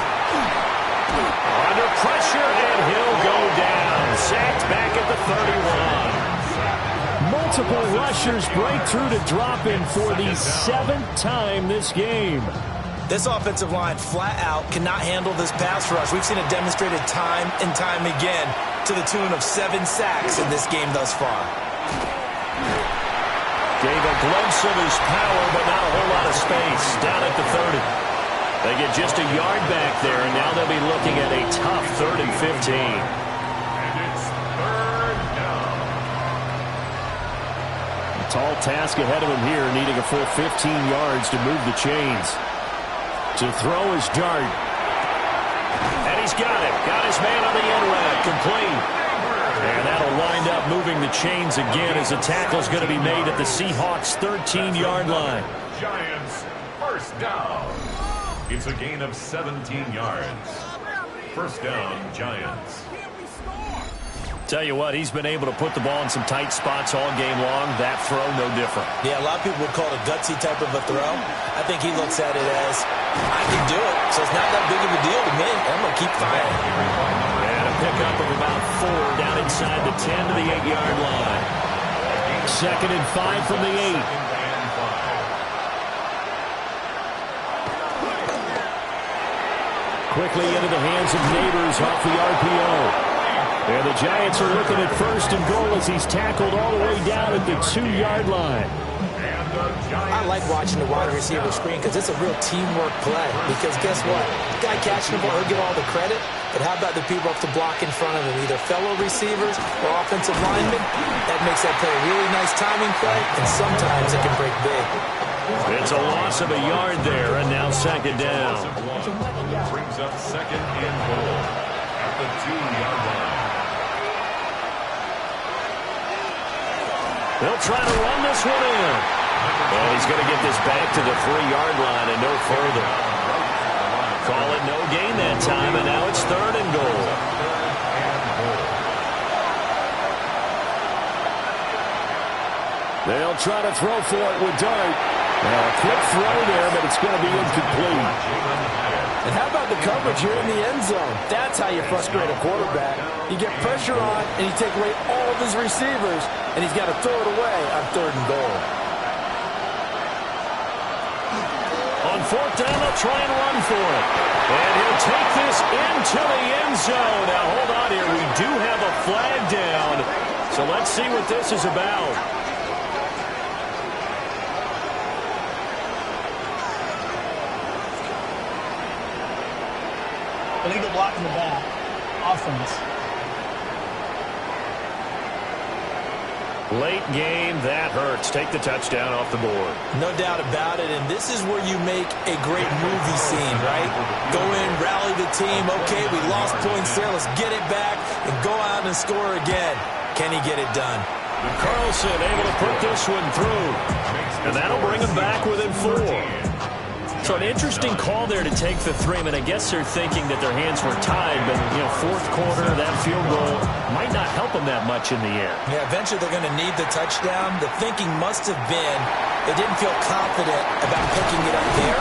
Under pressure, and he'll go down. Sacked back at the 31. Multiple rushers break through to drop in for the 7th time this game. This offensive line flat out cannot handle this pass rush. We've seen it demonstrated time and time again to the tune of 7 sacks in this game thus far. Gave a glimpse of his power, but not a whole lot of space down at the 30. They get just a yard back there, and now they'll be looking at a tough 3rd and 15. And it's 3rd down. Tall task ahead of him here, needing a full 15 yards to move the chains. To throw is Dart. And he's got it. Got his man on the end route. Complete. And that'll wind up moving the chains again as the tackle's going to be made at the Seahawks' 13-yard line. Giants first down. It's a gain of 17 yards. First down, Giants. Tell you what, he's been able to put the ball in some tight spots all game long. That throw, no different. Yeah, a lot of people would call it a gutsy type of a throw. I think he looks at it as, I can do it, so it's not that big of a deal to me. I'm going to keep firing. And a pickup of about 4 down inside the 10 to the 8-yard line. 2nd and 5 from the 8. Quickly into the hands of Neighbors off the RPO. And the Giants are looking at 1st and goal as he's tackled all the way down at the 2-yard line. I like watching the wide receiver screen because it's a real teamwork play. Because guess what? The guy catching the ball, he'll get all the credit. But how about the people up to block in front of him, either fellow receivers or offensive linemen? That makes that play a really nice timing play, and sometimes it can break big. It's a loss of a yard there, and now 2nd down. Brings up 2nd and goal at the 2-yard line. They'll try to run this one in. And he's going to get this back to the 3-yard line and no further. Call it no gain that time, and now it's 3rd and goal. They'll try to throw for it with Dart. A quick throw there, but it's going to be incomplete. And how about the coverage here in the end zone? That's how you frustrate a quarterback. You get pressure on, and you take away all of his receivers, and he's got to throw it away on 3rd and goal. On 4th down, they'll try and run for it. And he'll take this into the end zone. Now, hold on here. We do have a flag down. So let's see what this is about. Illegal block in the back. Offense. Late game, that hurts. Take the touchdown off the board. No doubt about it, and this is where you make a great movie scene, right? Go in, rally the team. Okay, we lost points there. Let's get it back and go out and score again. Can he get it done? Carlson able to put this one through. And that'll bring him back within 4. So an interesting call there to take the 3. I mean, I guess they're thinking that their hands were tied, but, fourth quarter, that field goal might not help them that much in the air. Yeah, eventually they're going to need the touchdown. The thinking must have been they didn't feel confident about picking it up there,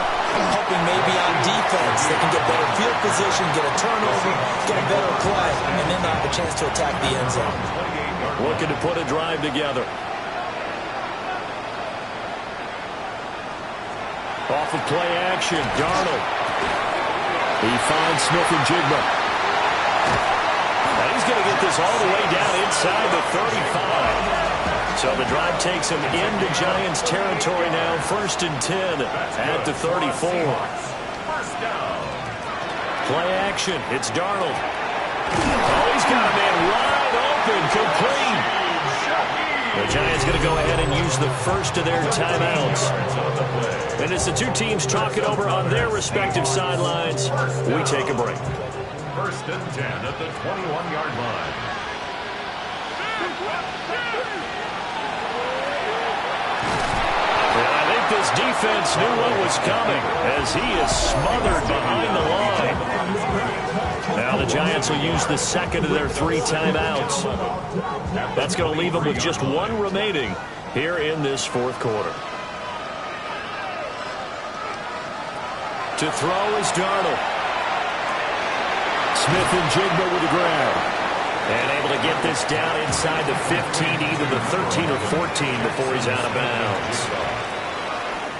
hoping maybe on defense they can get better field position, get a turnover, get a better play, and then they'll have a chance to attack the end zone. Looking to put a drive together. Off of play action, Darnold. He finds Smith and Jigba. And he's going to get this all the way down inside the 35. So the drive takes him into Giants territory now. 1st and 10 at the 34. Play action. It's Darnold. Oh, he's got a man wide open, complete. The Giants going to go ahead and use the first of their timeouts. And as the two teams talk it over on their respective sidelines, we take a break. 1st and 10 at the 21-yard line. And I think this defense knew what was coming as he is smothered behind the line. Now the Giants will use the second of their 3 timeouts. That's going to leave them with just 1 remaining here in this 4th quarter. To throw is Darnold. Smith and Jigba with the grab. And able to get this down inside the 15, either the 13 or 14 before he's out of bounds.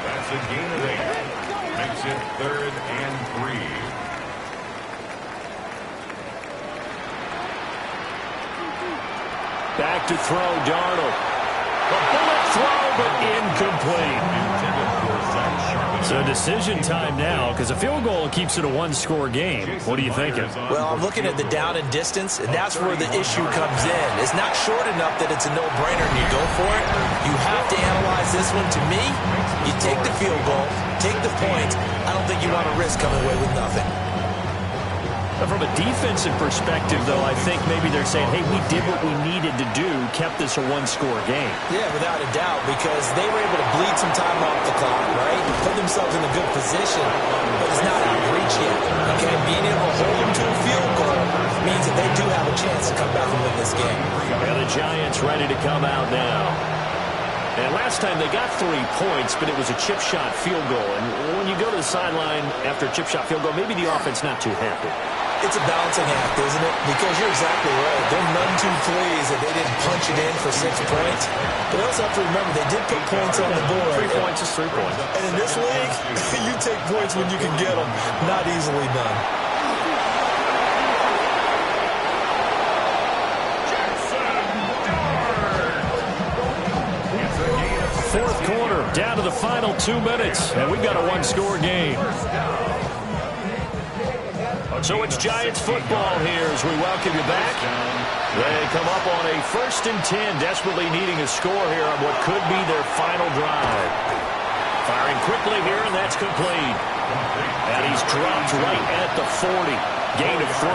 That's a gain of 8. Makes it 3rd and 3. Back to throw, Darnold. A bullet throw, but incomplete. So decision time now, because a field goal keeps it a 1-score game. What are you thinking? Well, I'm looking at the down and distance, and that's where the issue comes in. It's not short enough that it's a no-brainer and you go for it. You have to analyze this one. To me, you take the field goal, take the points. I don't think you want to risk coming away with nothing. From a defensive perspective, though, I think maybe they're saying, hey, we did what we needed to do, kept this a 1-score game. Yeah, without a doubt, because they were able to bleed some time off the clock, right? Put themselves in a good position, but it's not out of reach yet. Okay, being able to hold them to a field goal means that they do have a chance to come back and win this game. And the Giants ready to come out now. And last time they got 3 points, but it was a chip shot field goal. And when you go to the sideline after a chip shot field goal, maybe the offense not too happy. It's a balancing act, isn't it? Because you're exactly right. They're none too pleased that they didn't punch it in for 6 points. But also have to remember, they did put points on the board. 3 points is 3 points. And in this league, you take points when you can get them. Not easily done. Fourth quarter, down to the final 2 minutes, and we've got a 1-score game. So it's Giants football here as we welcome you back. They come up on a 1st and 10, desperately needing a score here on what could be their final drive. Firing quickly here, and that's complete. And he's dropped right at the 40. Gain of 3.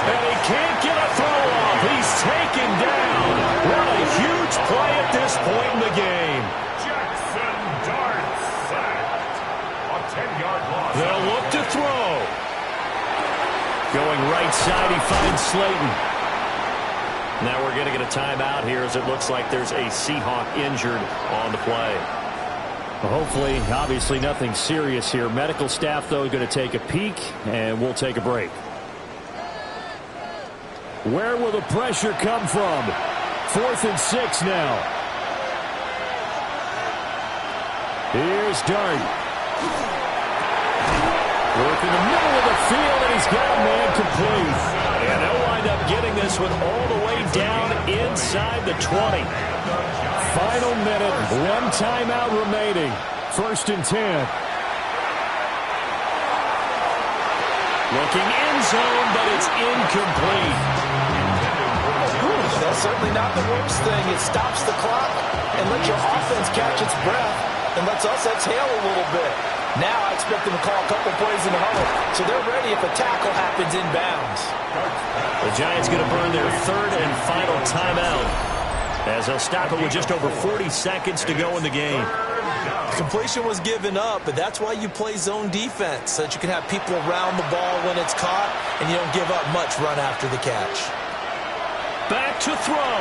And he can't get a throw off. He's taken down. What a huge play at this point in the game. Jackson Dart sacked. A 10-yard loss. They'll look to throw. Going right side, he finds Slayton. Now we're going to get a timeout here as it looks like there's a Seahawk injured on the play. Well, hopefully, obviously nothing serious here. Medical staff, though, going to take a peek, and we'll take a break. Where will the pressure come from? 4th and 6 now. Here's Dart. Work in the middle of the field, and he's got a man complete. And they'll wind up getting this one all the way down inside the 20. Final minute, 1 timeout remaining. 1st and 10. Looking end zone, but it's incomplete. That's certainly not the worst thing. It stops the clock and lets your offense catch its breath and lets us exhale a little bit. Now I expect them to call a couple plays in the huddle, so they're ready if a tackle happens inbounds. The Giants going to burn their 3rd and final timeout. as they'll stop it with just over 40 seconds to go in the game. Completion was given up, but that's why you play zone defense, so that you can have people around the ball when it's caught, and you don't give up much run after the catch. Back to throw.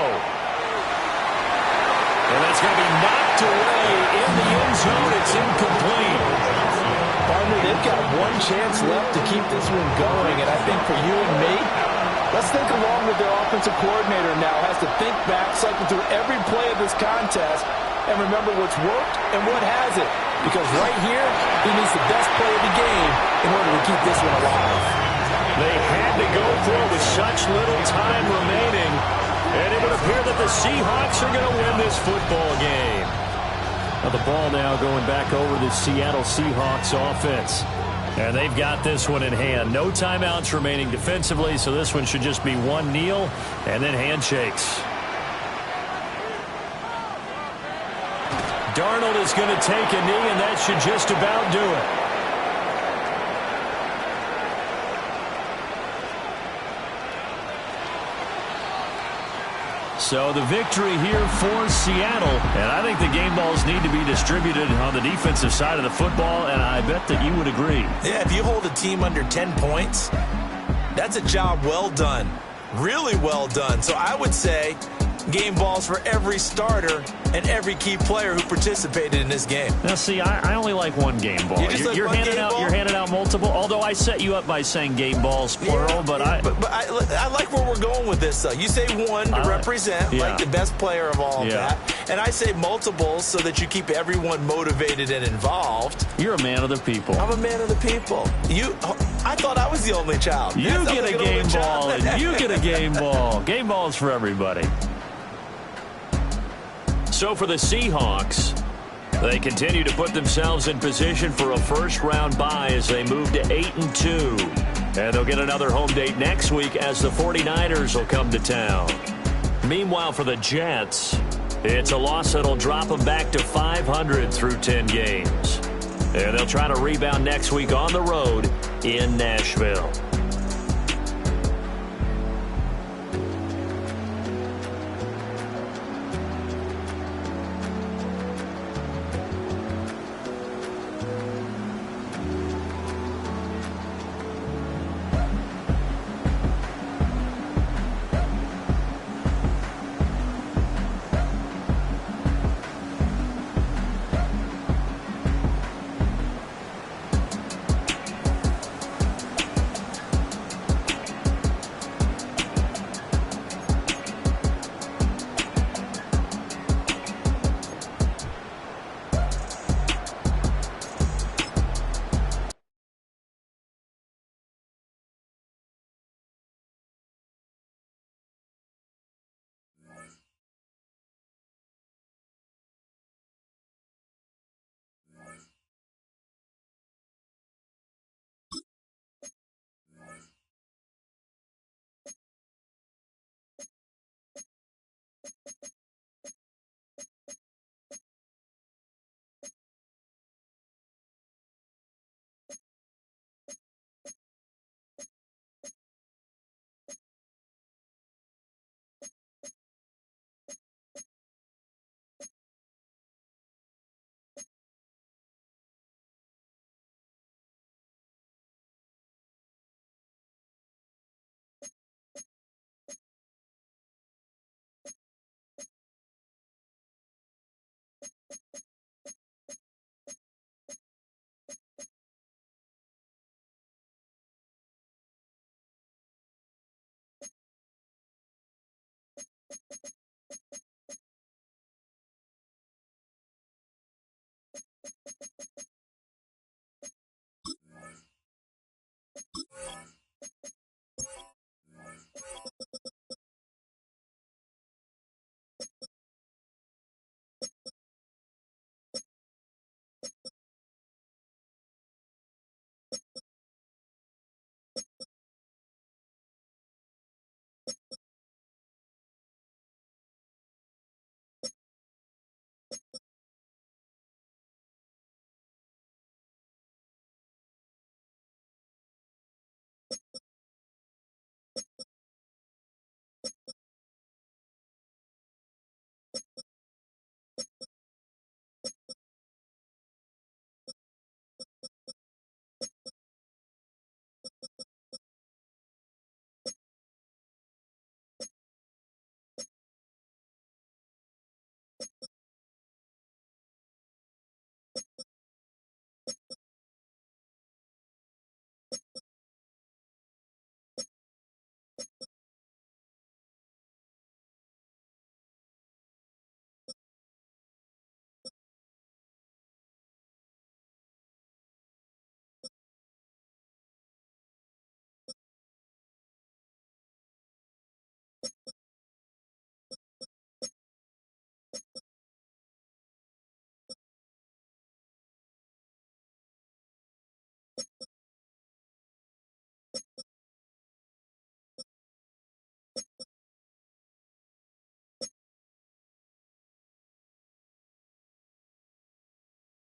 And that's going to be knocked away in the end zone. It's incomplete. Partner, they've got one chance left to keep this one going, and I think for you and me, let's think along with their offensive coordinator now. Has to think back, cycle through every play of this contest, and remember what's worked and what hasn't. Because right here, he needs the best play of the game in order to keep this one alive. They had to go for it with such little time remaining, and it would appear that the Seahawks are going to win this football game. Now the ball now going back over the Seattle Seahawks offense. And they've got this one in hand. No timeouts remaining defensively, so this one should just be one kneel and then handshakes. Darnold is going to take a knee, and that should just about do it. So the victory here for Seattle, and I think the game balls need to be distributed on the defensive side of the football, and I bet that you would agree. Yeah, if you hold a team under 10 points, that's a job well done, really well done. So I would say game balls for every starter and every key player who participated in this game. Now, see, I only like one game ball. You're handing out multiple, although I set you up by saying game balls, plural, yeah, but I like where we're going with this, though. You say one to represent, like the best player of all of that, and I say multiples so that you keep everyone motivated and involved. You're a man of the people. I'm a man of the people. I thought I was the only child. You get a game ball, and you get a game ball. Game balls for everybody. So for the Seahawks, they continue to put themselves in position for a first-round bye as they move to 8-2. And they'll get another home date next week as the 49ers will come to town. Meanwhile, for the Jets, it's a loss that'll drop them back to 500 through 10 games. And they'll try to rebound next week on the road in Nashville.